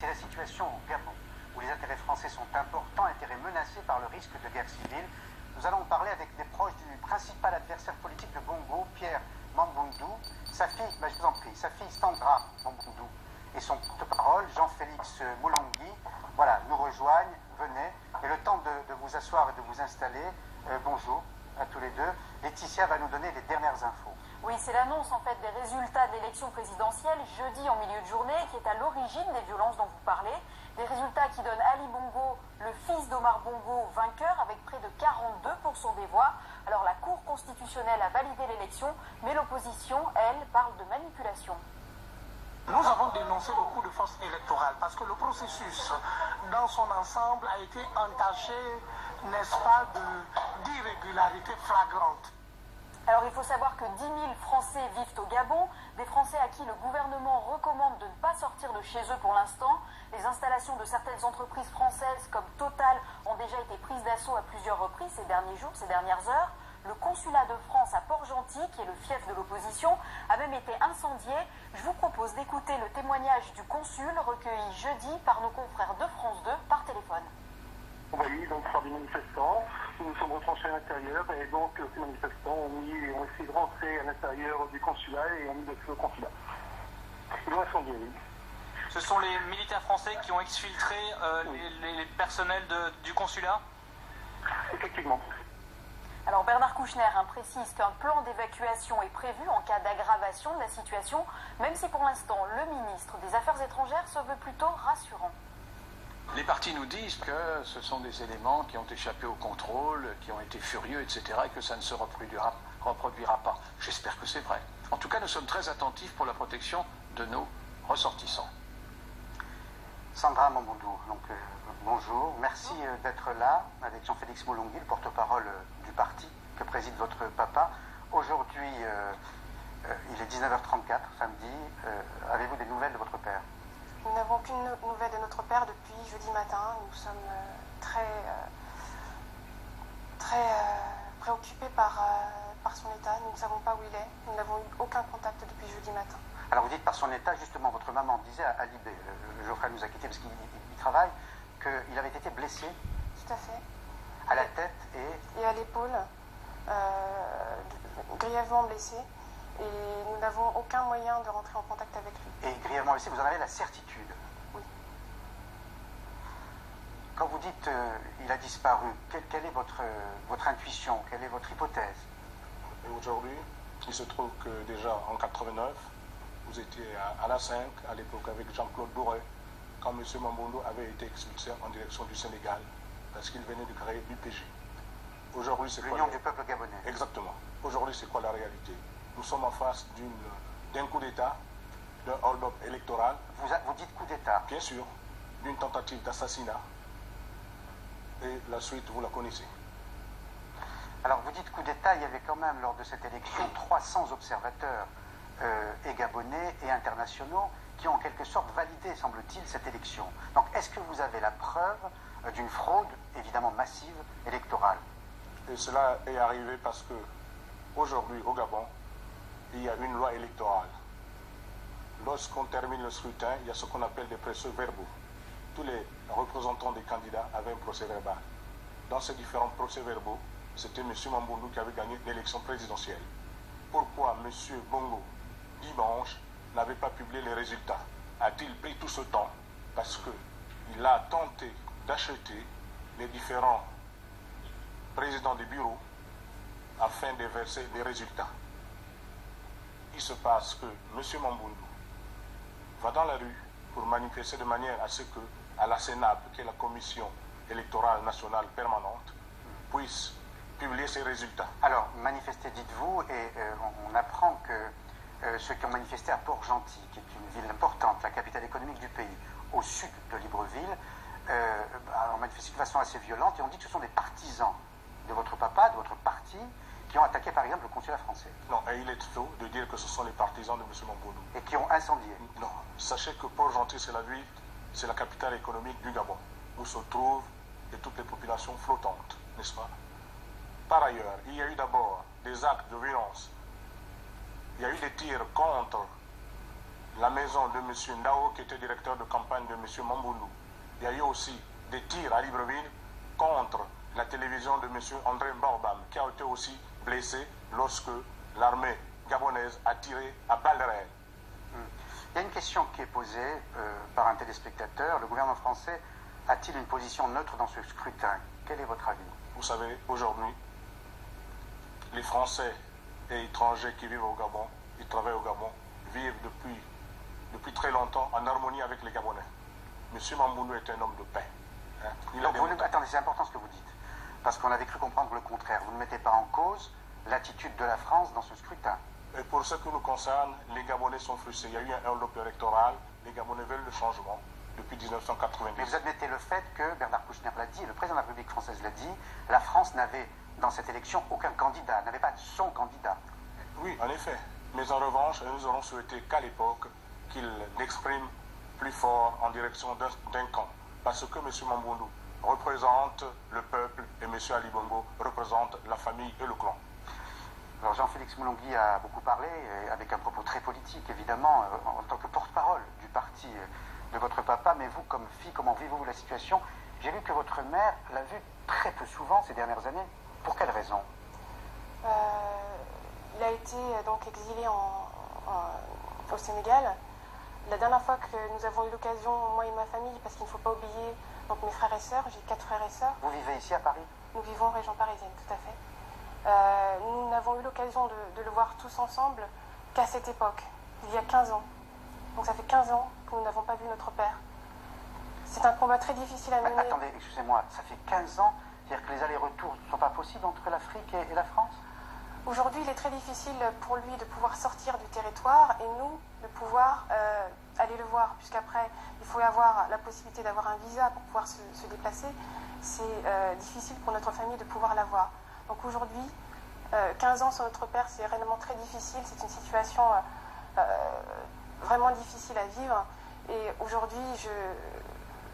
C'est la situation au Gabon, où les intérêts français sont importants, intérêts menacés par le risque de guerre civile. Nous allons parler avec des proches du principal adversaire politique de Bongo, Pierre Mamboundou, sa fille, je vous en prie, sa fille Sandra Mamboundou et son porte-parole, Jean-Félix Moulangui, voilà, nous rejoignent, venez. Et le temps de vous asseoir et de vous installer, bonjour à tous les deux. Laetitia va nous donner les dernières infos. Oui, c'est l'annonce en fait des résultats de l'élection présidentielle jeudi en milieu de journée qui est à l'origine des violences dont vous parlez. Des résultats qui donnent Ali Bongo, le fils d'Omar Bongo, vainqueur avec près de 42% des voix. Alors la Cour constitutionnelle a validé l'élection, mais l'opposition, elle, parle de manipulation. Nous avons dénoncé le coup de force électoral parce que le processus dans son ensemble a été entaché, n'est-ce pas, d'irrégularités flagrantes. Alors il faut savoir que 10 000 Français vivent au Gabon, des Français à qui le gouvernement recommande de ne pas sortir de chez eux pour l'instant. Les installations de certaines entreprises françaises comme Total ont déjà été prises d'assaut à plusieurs reprises ces derniers jours, ces dernières heures. Le consulat de France à Port-Gentil, qui est le fief de l'opposition, a même été incendié. Je vous propose d'écouter le témoignage du consul recueilli jeudi par nos confrères de France 2 par téléphone. Envahi donc par des manifestants, nous nous sommes retranchés à l'intérieur et donc ces manifestants ont essayé de rentrer à l'intérieur du consulat et ont mis le feu au consulat. Ils l'ont incendié, oui. Ce sont les militaires français qui ont exfiltré les personnels du consulat? Effectivement. Alors Bernard Kouchner précise qu'un plan d'évacuation est prévu en cas d'aggravation de la situation, même si pour l'instant le ministre des Affaires étrangères se veut plutôt rassurant. Les partis nous disent que ce sont des éléments qui ont échappé au contrôle, qui ont été furieux, etc., et que ça ne se reproduira pas. J'espère que c'est vrai. En tout cas, nous sommes très attentifs pour la protection de nos ressortissants. Sandra Mamboundou, donc bonjour. Merci d'être là avec Jean-Félix Moulangui, le porte-parole du parti que préside votre papa. Aujourd'hui, il est 19h34, samedi. Avez-vous des nouvelles de votre père? Nous n'avons aucune nouvelle de notre père depuis jeudi matin. Nous sommes très préoccupés par son état. Nous ne savons pas où il est. Nous n'avons eu aucun contact depuis jeudi matin. Alors vous dites par son état, justement, votre maman disait à Libé, Geoffrey nous a quittés parce qu'il travaille, qu'il avait été blessé. Tout à fait. À la tête et à l'épaule, grièvement blessé. Et nous n'avons aucun moyen de rentrer en contact avec lui. Et grièvement blessé, vous en avez la certitude? Oui. Quand vous dites il a disparu, quelle est votre intuition? Quelle est votre hypothèse? Aujourd'hui, il se trouve que déjà en 89, vous étiez à la 5, à l'époque avec Jean-Claude Bourret, quand M. Mamboundou avait été expulsé en direction du Sénégal, parce qu'il venait de créer l'UPG. Aujourd'hui, c'est l'Union du peuple gabonais. Exactement. Aujourd'hui, c'est quoi la réalité? Nous sommes en face d'un coup d'État, d'un hold-up électoral. Vous dites coup d'État? Bien sûr, d'une tentative d'assassinat. Et la suite, vous la connaissez. Alors, vous dites coup d'État, il y avait quand même, lors de cette élection, 300 observateurs et gabonais et internationaux qui ont en quelque sorte validé, semble-t-il, cette élection. Donc, est-ce que vous avez la preuve d'une fraude, évidemment massive, électorale? Et cela est arrivé parce que, aujourd'hui, au Gabon, il y a une loi électorale. Lorsqu'on termine le scrutin, il y a ce qu'on appelle des procès-verbaux. Tous les représentants des candidats avaient un procès-verbal. Dans ces différents procès-verbaux, c'était M. Mamboundou qui avait gagné l'élection présidentielle. Pourquoi M. Bongo, dimanche, n'avait pas publié les résultats? A-t-il pris tout ce temps? Parce qu'il a tenté d'acheter les différents présidents des bureaux afin de verser des résultats. Il se passe que M. Mamboundou va dans la rue pour manifester de manière à ce que, à la CENAP, qui est la Commission électorale nationale permanente, puisse publier ses résultats. Alors, manifester, dites-vous, et on apprend que ceux qui ont manifesté à Port-Gentil, qui est une ville importante, la capitale économique du pays, au sud de Libreville, ont manifesté de façon assez violente, et on dit que ce sont des partisans de votre papa, de votre parti, qui ont attaqué par exemple le consulat français. Non, et il est faux de dire que ce sont les partisans de M. Mamboundou. Et qui ont incendié. Non, sachez que Port-Gentil, c'est la capitale économique du Gabon, où se trouvent toutes les populations flottantes, n'est-ce pas? Par ailleurs, il y a eu d'abord des actes de violence. Il y a eu des tirs contre la maison de M. Ndao, qui était directeur de campagne de M. Mamboundou. Il y a eu aussi des tirs à Libreville contre la télévision de M. André Mbarbam, qui a été aussi blessé lorsque l'armée gabonaise a tiré à balles réelles. Il y a une question qui est posée par un téléspectateur. Le gouvernement français a-t-il une position neutre dans ce scrutin? Quel est votre avis? Vous savez, aujourd'hui, les Français et étrangers qui vivent au Gabon, ils travaillent au Gabon, vivent depuis très longtemps en harmonie avec les Gabonais. M. Mamboundou est un homme de paix. Hein. Attendez, c'est important ce que vous dites. Parce qu'on avait cru comprendre le contraire. Vous ne mettez pas en cause l'attitude de la France dans ce scrutin. Et pour ce qui nous concerne, les Gabonais sont frustrés. Il y a eu un enveloppe électoral. Les Gabonais veulent le changement depuis 1990. Mais vous admettez le fait que Bernard Kouchner l'a dit, le président de la République française l'a dit, la France n'avait dans cette élection aucun candidat, n'avait pas son candidat. Oui, en effet. Mais en revanche, nous aurons souhaité qu'à l'époque, qu'il l'exprime plus fort en direction d'un camp. Parce que M. Mamboundou représente le peuple et M. Ali Bongo représente la famille et le clan. Alors Jean-Félix Moulongui a beaucoup parlé, avec un propos très politique évidemment, en tant que porte-parole du parti de votre papa, mais vous comme fille, comment vivez-vous la situation? J'ai lu que votre mère l'a vu très peu souvent ces dernières années. Pour quelle raison? Il a été donc exilé au Sénégal. La dernière fois que nous avons eu l'occasion, moi et ma famille, parce qu'il ne faut pas oublier donc mes frères et sœurs, j'ai 4 frères et sœurs. Vous vivez ici à Paris? Nous vivons en région parisienne, tout à fait. Nous n'avons eu l'occasion de le voir tous ensemble qu'à cette époque, il y a 15 ans. Donc ça fait 15 ans que nous n'avons pas vu notre père. C'est un combat très difficile à mener. Attendez, excusez-moi, ça fait 15 ans, c'est-à-dire que les allers-retours ne sont pas possibles entre l'Afrique et la France? Aujourd'hui, il est très difficile pour lui de pouvoir sortir du territoire et nous de pouvoir aller le voir, puisqu'après, il faut avoir la possibilité d'avoir un visa pour pouvoir se déplacer. C'est difficile pour notre famille de pouvoir l'avoir. Donc aujourd'hui, 15 ans sans notre père, c'est réellement très difficile. C'est une situation vraiment difficile à vivre. Et aujourd'hui,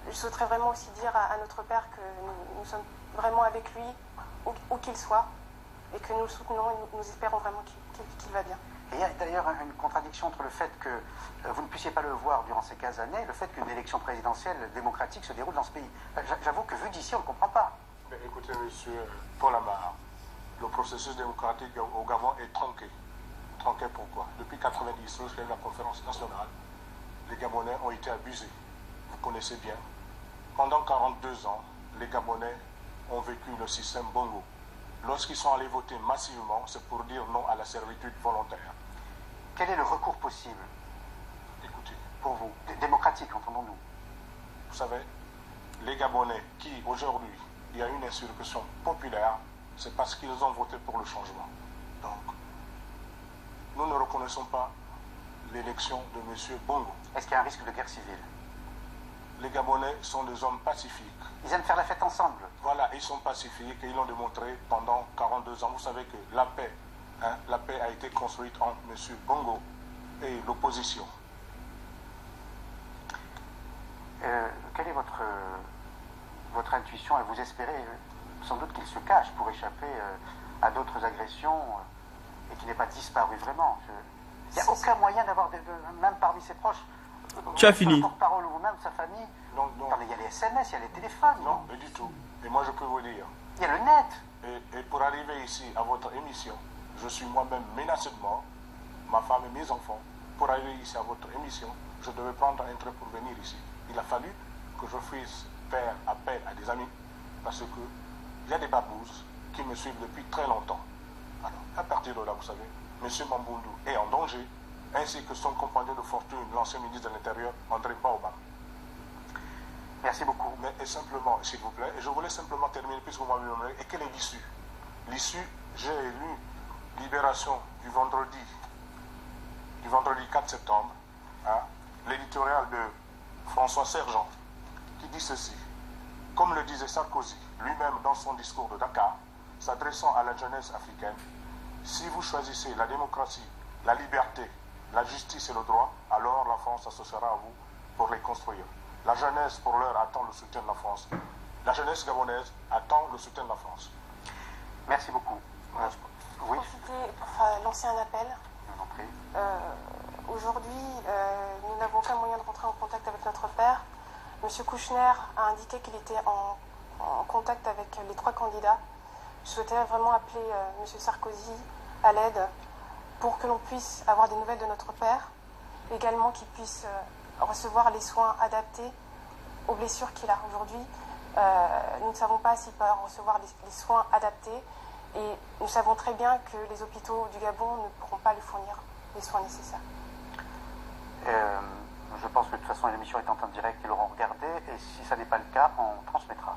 je souhaiterais vraiment aussi dire à notre père que nous sommes vraiment avec lui, où qu'il soit, et que nous le soutenons et nous espérons vraiment qu'il va bien. Et il y a d'ailleurs une contradiction entre le fait que vous ne puissiez pas le voir durant ces 15 années et le fait qu'une élection présidentielle démocratique se déroule dans ce pays. J'avoue que vu d'ici, on ne comprend pas. Mais écoutez, monsieur Paul Amar, le processus démocratique au Gabon est tronqué. Tronqué pourquoi? Depuis 1990, lorsqu'il y a eu la conférence nationale, les Gabonais ont été abusés. Vous connaissez bien. Pendant 42 ans, les Gabonais ont vécu le système Bongo. Lorsqu'ils sont allés voter massivement, c'est pour dire non à la servitude volontaire. Quel est le recours possible? Écoutez, pour vous, démocratique, entendons-nous? Vous savez, les Gabonais qui, aujourd'hui, il y a une insurrection populaire, c'est parce qu'ils ont voté pour le changement. Donc, nous ne reconnaissons pas l'élection de M. Bongo. Est-ce qu'il y a un risque de guerre civile? Les Gabonais sont des hommes pacifiques. Ils aiment faire la fête ensemble. Voilà, ils sont pacifiques et ils l'ont démontré pendant 42 ans. Vous savez que la paix a été construite entre M. Bongo et l'opposition. Quelle est votre intuition et vous espérez sans doute qu'il se cache pour échapper à d'autres agressions et qu'il n'ait pas disparu vraiment? Il n'y a aucun moyen d'avoir, même parmi ses proches, tu as fini. Porte-parole ou vous-même, sa famille? Non. Attendez, il y a les SMS, il y a les téléphones. Non, mais du tout. Et moi, je peux vous dire. Il y a le net. Et pour arriver ici à votre émission, je suis moi-même menacé de mort, ma femme et mes enfants. Pour arriver ici à votre émission, je devais prendre un train pour venir ici. Il a fallu que je puisse faire appel à des amis, parce que il y a des babous qui me suivent depuis très longtemps. Alors, à partir de là, vous savez, M. Mamboundou est en danger, ainsi que son compagnon de fortune, l'ancien ministre de l'Intérieur, André Mbarbam. Merci beaucoup. Mais et simplement, s'il vous plaît, et je voulais simplement terminer, puisque vous m'avez demandé, et quelle est l'issue? L'issue, j'ai lu Libération du vendredi 4 septembre, hein, l'éditorial de François Sergent, qui dit ceci. Comme le disait Sarkozy lui-même dans son discours de Dakar, s'adressant à la jeunesse africaine, si vous choisissez la démocratie, la liberté, la justice et le droit, alors la France s'associera à vous pour les construire. La jeunesse, pour l'heure, attend le soutien de la France. La jeunesse gabonaise attend le soutien de la France. Merci beaucoup. Oui. Pour lancer un appel. Aujourd'hui, nous n'avons aucun moyen de rentrer en contact avec notre père. M. Kouchner a indiqué qu'il était en contact avec les 3 candidats. Je souhaitais vraiment appeler M. Sarkozy à l'aide pour que l'on puisse avoir des nouvelles de notre père, également qu'il puisse recevoir les soins adaptés aux blessures qu'il a aujourd'hui. Nous ne savons pas s'il peut recevoir les soins adaptés et nous savons très bien que les hôpitaux du Gabon ne pourront pas lui fournir les soins nécessaires. Je pense que de toute façon l'émission est en direct, ils l'auront regardé et si ça n'est pas le cas, on transmettra.